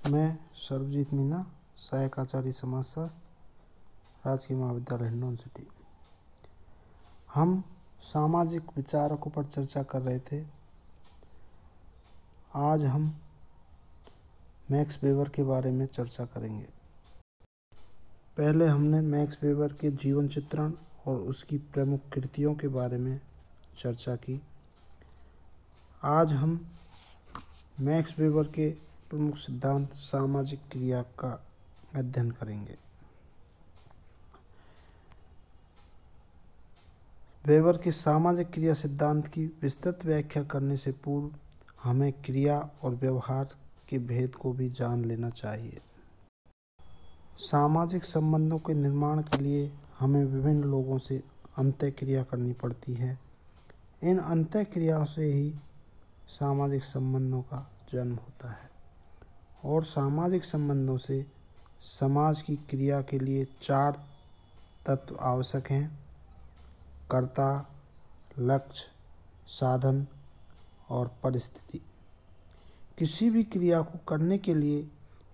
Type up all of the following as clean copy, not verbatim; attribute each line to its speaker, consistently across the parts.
Speaker 1: मैं सर्वजीत मीना, सहायक आचार्य समाजशास्त्र, राजकीय महाविद्यालय हिंडौन सिटी। हम सामाजिक विचारकों पर चर्चा कर रहे थे। आज हम मैक्स वेबर के बारे में चर्चा करेंगे। पहले हमने मैक्स वेबर के जीवन चित्रण और उसकी प्रमुख कृतियों के बारे में चर्चा की। आज हम मैक्स वेबर के प्रमुख सिद्धांत सामाजिक क्रिया का अध्ययन करेंगे। वेबर के सामाजिक क्रिया सिद्धांत की विस्तृत व्याख्या करने से पूर्व हमें क्रिया और व्यवहार के भेद को भी जान लेना चाहिए। सामाजिक संबंधों के निर्माण के लिए हमें विभिन्न लोगों से अंतःक्रिया करनी पड़ती है। इन अंतःक्रियाओं से ही सामाजिक संबंधों का जन्म होता है और सामाजिक संबंधों से समाज की क्रिया के लिए 4 तत्व आवश्यक हैं: कर्ता, लक्ष्य, साधन और परिस्थिति। किसी भी क्रिया को करने के लिए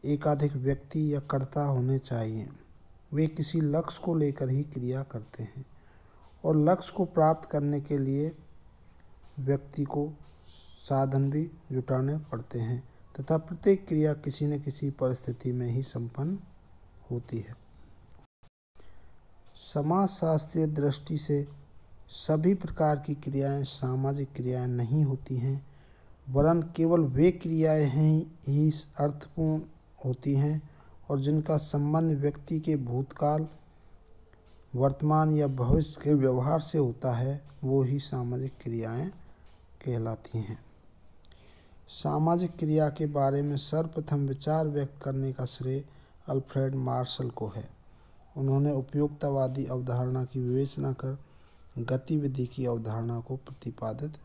Speaker 1: एकाधिक व्यक्ति या कर्ता होने चाहिए। वे किसी लक्ष्य को लेकर ही क्रिया करते हैं और लक्ष्य को प्राप्त करने के लिए व्यक्ति को साधन भी जुटाने पड़ते हैं तथा प्रत्येक क्रिया किसी न किसी परिस्थिति में ही संपन्न होती है। समाजशास्त्रीय दृष्टि से सभी प्रकार की क्रियाएं सामाजिक क्रियाएं नहीं होती हैं, वरन केवल वे क्रियाएं ही अर्थपूर्ण होती हैं और जिनका संबंध व्यक्ति के भूतकाल, वर्तमान या भविष्य के व्यवहार से होता है, वो ही सामाजिक क्रियाएं कहलाती हैं। सामाजिक क्रिया के बारे में सर्वप्रथम विचार व्यक्त करने का श्रेय अल्फ्रेड मार्शल को है। उन्होंने उपयोगितावादी अवधारणा की विवेचना कर गतिविधि की अवधारणा को प्रतिपादित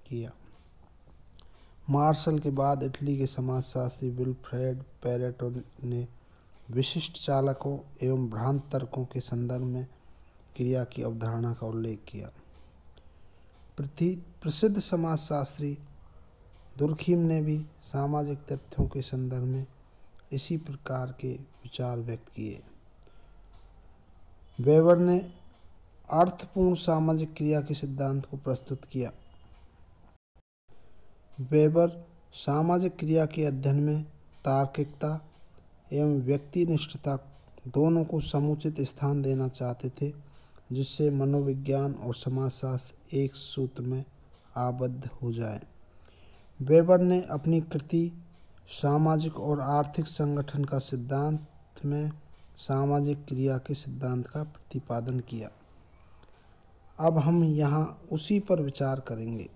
Speaker 1: किया। मार्शल के बाद इटली के समाजशास्त्री विल्फ्रेड पैरेटो ने विशिष्ट चालकों एवं भ्रांत तर्कों के संदर्भ में क्रिया की अवधारणा का उल्लेख किया। प्रसिद्ध समाजशास्त्री दुर्खीम ने भी सामाजिक तथ्यों के संदर्भ में इसी प्रकार के विचार व्यक्त किए। वेबर ने अर्थपूर्ण सामाजिक क्रिया के सिद्धांत को प्रस्तुत किया। वेबर सामाजिक क्रिया के अध्ययन में तार्किकता एवं व्यक्तिनिष्ठता दोनों को समुचित स्थान देना चाहते थे, जिससे मनोविज्ञान और समाजशास्त्र एक सूत्र में आबद्ध हो जाए। वेबर ने अपनी कृति सामाजिक और आर्थिक संगठन का सिद्धांत में सामाजिक क्रिया के सिद्धांत का प्रतिपादन किया। अब हम यहाँ उसी पर विचार करेंगे।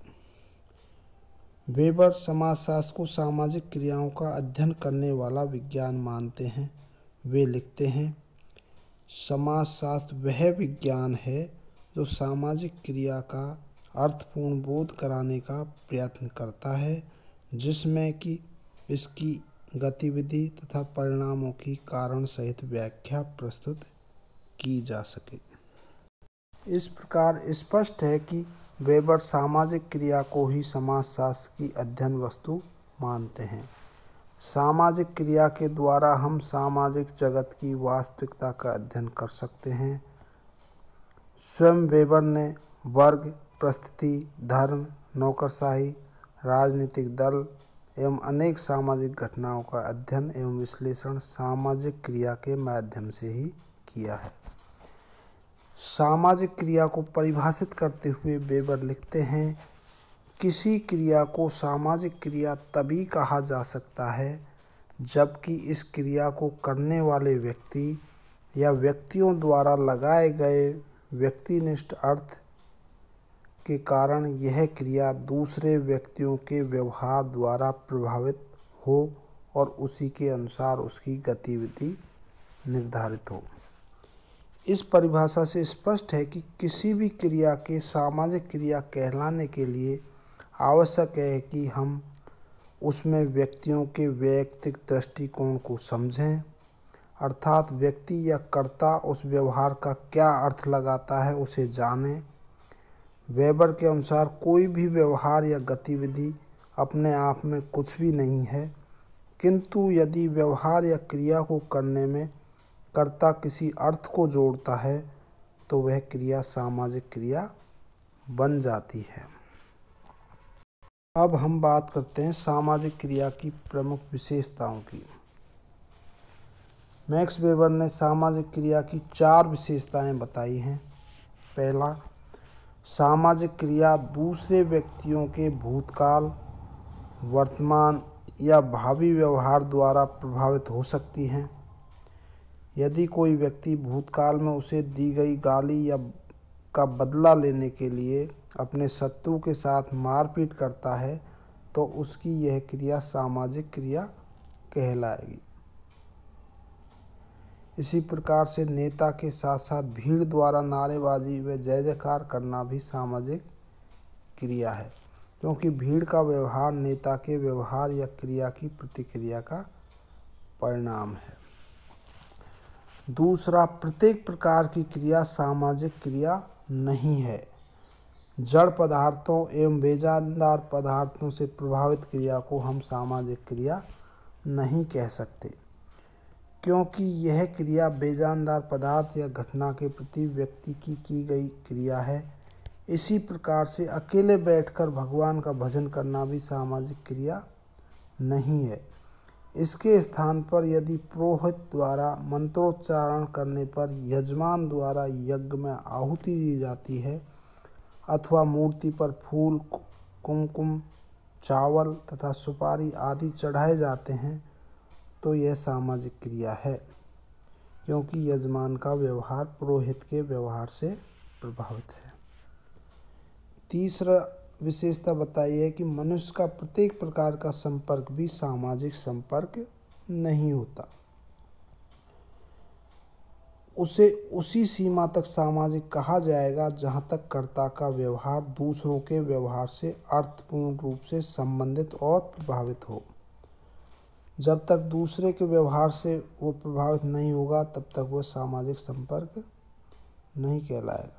Speaker 1: वेबर समाजशास्त्र को सामाजिक क्रियाओं का अध्ययन करने वाला विज्ञान मानते हैं। वे लिखते हैं, समाजशास्त्र वह विज्ञान है जो सामाजिक क्रिया का अर्थपूर्ण बोध कराने का प्रयत्न करता है, जिसमें कि इसकी गतिविधि तथा परिणामों की कारण सहित व्याख्या प्रस्तुत की जा सके। इस प्रकार स्पष्ट है कि वेबर सामाजिक क्रिया को ही समाजशास्त्र की अध्ययन वस्तु मानते हैं। सामाजिक क्रिया के द्वारा हम सामाजिक जगत की वास्तविकता का अध्ययन कर सकते हैं। स्वयं वेबर ने वर्ग, परिस्थिति, धर्म, नौकरशाही, राजनीतिक दल एवं अनेक सामाजिक घटनाओं का अध्ययन एवं विश्लेषण सामाजिक क्रिया के माध्यम से ही किया है। सामाजिक क्रिया को परिभाषित करते हुए वेबर लिखते हैं, किसी क्रिया को सामाजिक क्रिया तभी कहा जा सकता है जबकि इस क्रिया को करने वाले व्यक्ति या व्यक्तियों द्वारा लगाए गए व्यक्तिनिष्ठ अर्थ के कारण यह क्रिया दूसरे व्यक्तियों के व्यवहार द्वारा प्रभावित हो और उसी के अनुसार उसकी गतिविधि निर्धारित हो। इस परिभाषा से स्पष्ट है कि किसी भी क्रिया के सामाजिक क्रिया कहलाने के लिए आवश्यक है कि हम उसमें व्यक्तियों के वैयक्तिक दृष्टिकोण को समझें, अर्थात व्यक्ति या कर्ता उस व्यवहार का क्या अर्थ लगाता है उसे जानें। वेबर के अनुसार कोई भी व्यवहार या गतिविधि अपने आप में कुछ भी नहीं है, किंतु यदि व्यवहार या क्रिया को करने में कर्ता किसी अर्थ को जोड़ता है तो वह क्रिया सामाजिक क्रिया बन जाती है। अब हम बात करते हैं सामाजिक क्रिया की प्रमुख विशेषताओं की। मैक्स वेबर ने सामाजिक क्रिया की 4 विशेषताएं बताई हैं। पहला, सामाजिक क्रिया दूसरे व्यक्तियों के भूतकाल, वर्तमान या भावी व्यवहार द्वारा प्रभावित हो सकती हैं। यदि कोई व्यक्ति भूतकाल में उसे दी गई गाली या का बदला लेने के लिए अपने शत्रु के साथ मारपीट करता है तो उसकी यह क्रिया सामाजिक क्रिया कहलाएगी। इसी प्रकार से नेता के साथ साथ भीड़ द्वारा नारेबाजी व जय जयकार करना भी सामाजिक क्रिया है, क्योंकि भीड़ का व्यवहार नेता के व्यवहार या क्रिया की प्रतिक्रिया का परिणाम है। दूसरा, प्रत्येक प्रकार की क्रिया सामाजिक क्रिया नहीं है। जड़ पदार्थों एवं बेजानदार पदार्थों से प्रभावित क्रिया को हम सामाजिक क्रिया नहीं कह सकते, क्योंकि यह क्रिया बेजानदार पदार्थ या घटना के प्रति व्यक्ति की गई क्रिया है। इसी प्रकार से अकेले बैठकर भगवान का भजन करना भी सामाजिक क्रिया नहीं है। इसके स्थान पर यदि पुरोहित द्वारा मंत्रोच्चारण करने पर यजमान द्वारा यज्ञ में आहुति दी जाती है अथवा मूर्ति पर फूल, कुमकुम, चावल तथा सुपारी आदि चढ़ाए जाते हैं तो यह सामाजिक क्रिया है, क्योंकि यजमान का व्यवहार पुरोहित के व्यवहार से प्रभावित है। तीसरा विशेषता बताई है कि मनुष्य का प्रत्येक प्रकार का संपर्क भी सामाजिक संपर्क नहीं होता। उसे उसी सीमा तक सामाजिक कहा जाएगा जहाँ तक कर्ता का व्यवहार दूसरों के व्यवहार से अर्थपूर्ण रूप से संबंधित और प्रभावित हो। जब तक दूसरे के व्यवहार से वो प्रभावित नहीं होगा तब तक वह सामाजिक संपर्क नहीं कहलाएगा।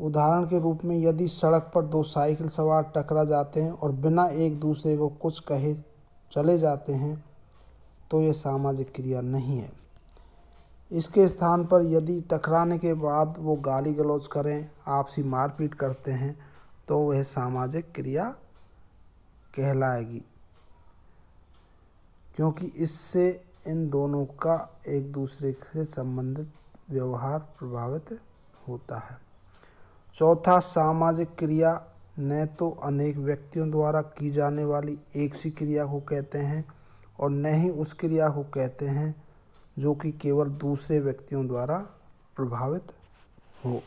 Speaker 1: उदाहरण के रूप में यदि सड़क पर 2 साइकिल सवार टकरा जाते हैं और बिना एक दूसरे को कुछ कहे चले जाते हैं तो यह सामाजिक क्रिया नहीं है। इसके स्थान पर यदि टकराने के बाद वो गाली गलौज करें, आपसी मारपीट करते हैं तो वह सामाजिक क्रिया कहलाएगी, क्योंकि इससे इन दोनों का एक दूसरे से संबंधित व्यवहार प्रभावित होता है। चौथा, सामाजिक क्रिया न तो अनेक व्यक्तियों द्वारा की जाने वाली एक सी क्रिया को कहते हैं और न ही उस क्रिया को कहते हैं जो कि केवल दूसरे व्यक्तियों द्वारा प्रभावित हो।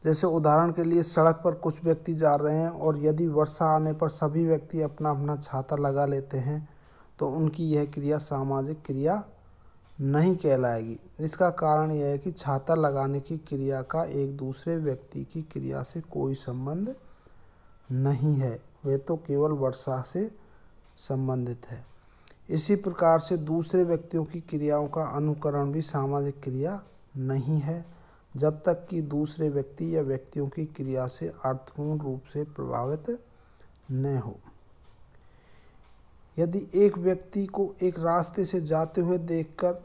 Speaker 1: जैसे उदाहरण के लिए सड़क पर कुछ व्यक्ति जा रहे हैं और यदि वर्षा आने पर सभी व्यक्ति अपना अपना छाता लगा लेते हैं तो उनकी यह क्रिया सामाजिक क्रिया नहीं कहलाएगी। इसका कारण यह है कि छाता लगाने की क्रिया का एक दूसरे व्यक्ति की क्रिया से कोई संबंध नहीं है, वे तो केवल वर्षा से संबंधित है। इसी प्रकार से दूसरे व्यक्तियों की क्रियाओं का अनुकरण भी सामाजिक क्रिया नहीं है, जब तक कि दूसरे व्यक्ति या व्यक्तियों की क्रिया से अर्थपूर्ण रूप से प्रभावित न हो। यदि एक व्यक्ति को एक रास्ते से जाते हुए देखकर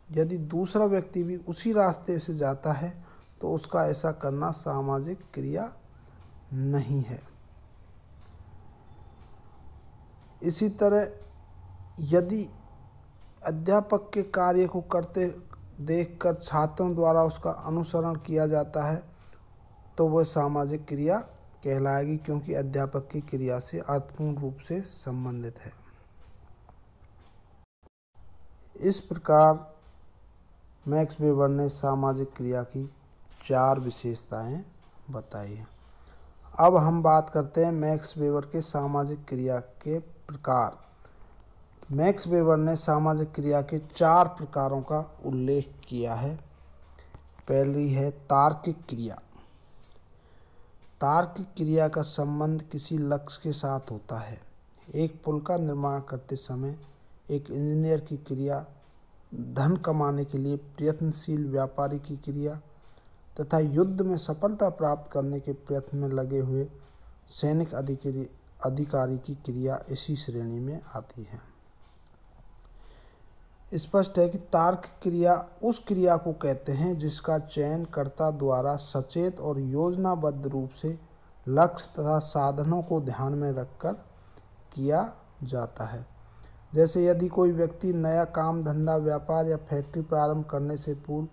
Speaker 1: यदि दूसरा व्यक्ति भी उसी रास्ते से जाता है तो उसका ऐसा करना सामाजिक क्रिया नहीं है। इसी तरह यदि अध्यापक के कार्य को करते देखकर छात्रों द्वारा उसका अनुसरण किया जाता है तो वह सामाजिक क्रिया कहलाएगी, क्योंकि अध्यापक की क्रिया से अर्थपूर्ण रूप से संबंधित है। इस प्रकार मैक्स वेबर ने सामाजिक क्रिया की 4 विशेषताएं बताई हैं। अब हम बात करते हैं मैक्स वेबर के सामाजिक क्रिया के प्रकार। मैक्स वेबर ने सामाजिक क्रिया के 4 प्रकारों का उल्लेख किया है। पहली है तार्किक क्रिया। तार्किक क्रिया का संबंध किसी लक्ष्य के साथ होता है। एक पुल का निर्माण करते समय एक इंजीनियर की क्रिया, धन कमाने के लिए प्रयत्नशील व्यापारी की क्रिया तथा युद्ध में सफलता प्राप्त करने के प्रयत्न में लगे हुए सैनिक अधिकारी की क्रिया इसी श्रेणी में आती है। स्पष्ट है कि तार्किक क्रिया उस क्रिया को कहते हैं जिसका चयन कर्ता द्वारा सचेत और योजनाबद्ध रूप से लक्ष्य तथा साधनों को ध्यान में रखकर किया जाता है। जैसे यदि कोई व्यक्ति नया काम धंधा व्यापार या फैक्ट्री प्रारंभ करने से पूर्व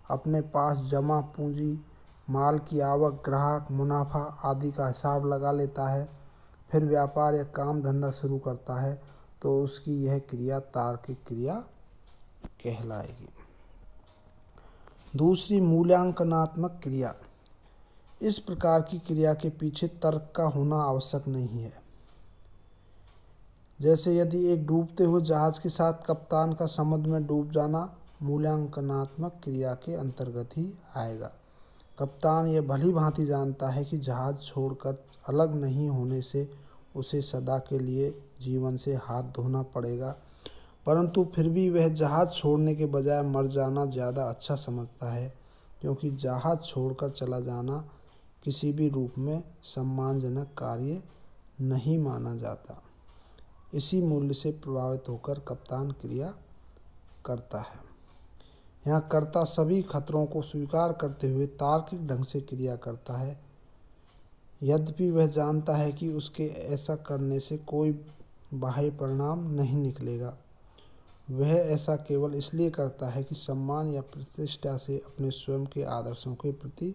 Speaker 1: अपने पास जमा पूंजी, माल की आवक, ग्राहक, मुनाफा आदि का हिसाब लगा लेता है, फिर व्यापार या काम धंधा शुरू करता है, तो उसकी यह क्रिया तार्किक क्रिया कहलाएगी। दूसरी, मूल्यांकनात्मक क्रिया। इस प्रकार की क्रिया के पीछे तर्क का होना आवश्यक नहीं है। जैसे यदि एक डूबते हुए जहाज के साथ कप्तान का समुद्र में डूब जाना मूल्यांकनात्मक क्रिया के अंतर्गत ही आएगा। कप्तान यह भली भांति जानता है कि जहाज छोड़कर अलग नहीं होने से उसे सदा के लिए जीवन से हाथ धोना पड़ेगा, परंतु फिर भी वह जहाज छोड़ने के बजाय मर जाना ज़्यादा अच्छा समझता है, क्योंकि जहाज छोड़कर चला जाना किसी भी रूप में सम्मानजनक कार्य नहीं माना जाता। इसी मूल्य से प्रभावित होकर कप्तान क्रिया करता है। यहाँ कर्ता सभी खतरों को स्वीकार करते हुए तार्किक ढंग से क्रिया करता है, यद्यपि वह जानता है कि उसके ऐसा करने से कोई बाह्य परिणाम नहीं निकलेगा। वह ऐसा केवल इसलिए करता है कि सम्मान या प्रतिष्ठा से अपने स्वयं के आदर्शों के प्रति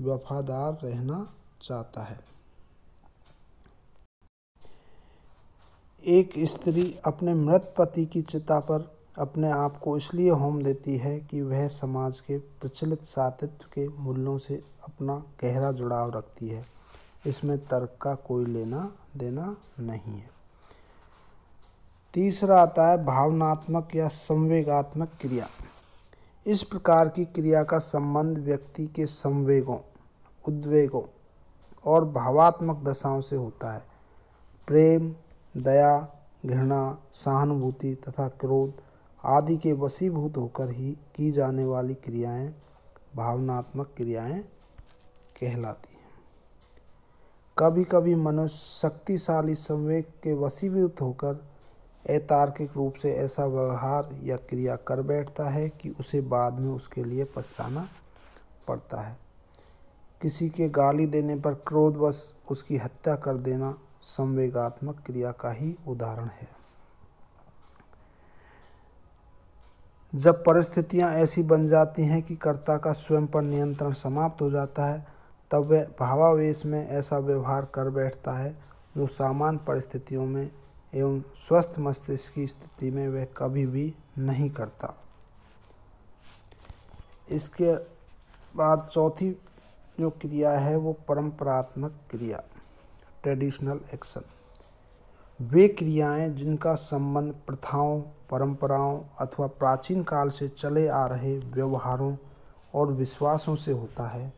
Speaker 1: वफादार रहना चाहता है। एक स्त्री अपने मृत पति की चिता पर अपने आप को इसलिए होम देती है कि वह समाज के प्रचलित सातत्य के मूल्यों से अपना गहरा जुड़ाव रखती है। इसमें तर्क का कोई लेना देना नहीं है। तीसरा आता है भावनात्मक या संवेगात्मक क्रिया। इस प्रकार की क्रिया का संबंध व्यक्ति के संवेगों, उद्वेगों और भावात्मक दशाओं से होता है। प्रेम, दया, घृणा, सहानुभूति तथा क्रोध आदि के वशीभूत होकर ही की जाने वाली क्रियाएं भावनात्मक क्रियाएं कहलाती हैं। कभी कभी मनुष्य शक्तिशाली संवेग के वशीभूत होकर अतार्किक रूप से ऐसा व्यवहार या क्रिया कर बैठता है कि उसे बाद में उसके लिए पछताना पड़ता है। किसी के गाली देने पर क्रोधवश उसकी हत्या कर देना संवेगात्मक क्रिया का ही उदाहरण है। जब परिस्थितियां ऐसी बन जाती हैं कि कर्ता का स्वयं पर नियंत्रण समाप्त हो जाता है, तब वह भावावेश में ऐसा व्यवहार कर बैठता है जो सामान्य परिस्थितियों में एवं स्वस्थ मस्तिष्क की स्थिति में वह कभी भी नहीं करता। इसके बाद चौथी जो क्रिया है वो परंपरात्मक क्रिया, ट्रेडिशनल एक्शन। वे क्रियाएं जिनका संबंध प्रथाओं, परंपराओं अथवा प्राचीन काल से चले आ रहे व्यवहारों और विश्वासों से होता है,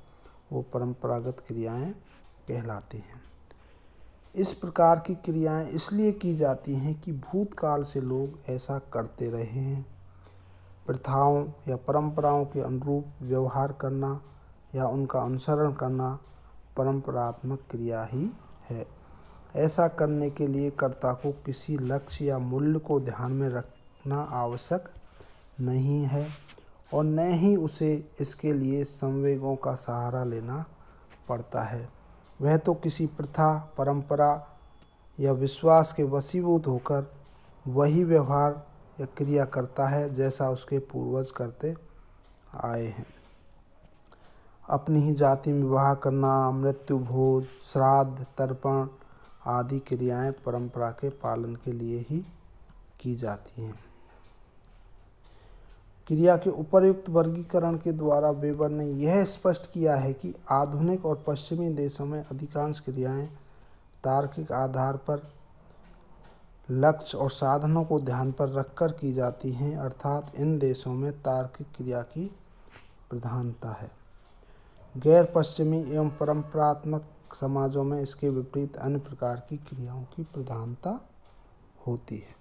Speaker 1: वो परंपरागत क्रियाएं कहलाती हैं। इस प्रकार की क्रियाएं इसलिए की जाती हैं कि भूतकाल से लोग ऐसा करते रहे हैं। प्रथाओं या परंपराओं के अनुरूप व्यवहार करना या उनका अनुसरण करना परंपरात्मक क्रिया ही है। ऐसा करने के लिए कर्ता को किसी लक्ष्य या मूल्य को ध्यान में रखना आवश्यक नहीं है और न ही उसे इसके लिए संवेगों का सहारा लेना पड़ता है। वह तो किसी प्रथा, परंपरा या विश्वास के वशीभूत होकर वही व्यवहार या क्रिया करता है जैसा उसके पूर्वज करते आए हैं। अपनी ही जाति में विवाह करना, मृत्यु भोज, श्राद्ध, तर्पण आदि क्रियाएं परंपरा के पालन के लिए ही की जाती हैं। क्रिया के उपर्युक्त वर्गीकरण के द्वारा वेबर ने यह स्पष्ट किया है कि आधुनिक और पश्चिमी देशों में अधिकांश क्रियाएं तार्किक आधार पर लक्ष्य और साधनों को ध्यान पर रखकर की जाती हैं, अर्थात इन देशों में तार्किक क्रिया की प्रधानता है। गैर पश्चिमी एवं परंपरात्मक समाजों में इसके विपरीत अन्य प्रकार की क्रियाओं की प्रधानता होती है।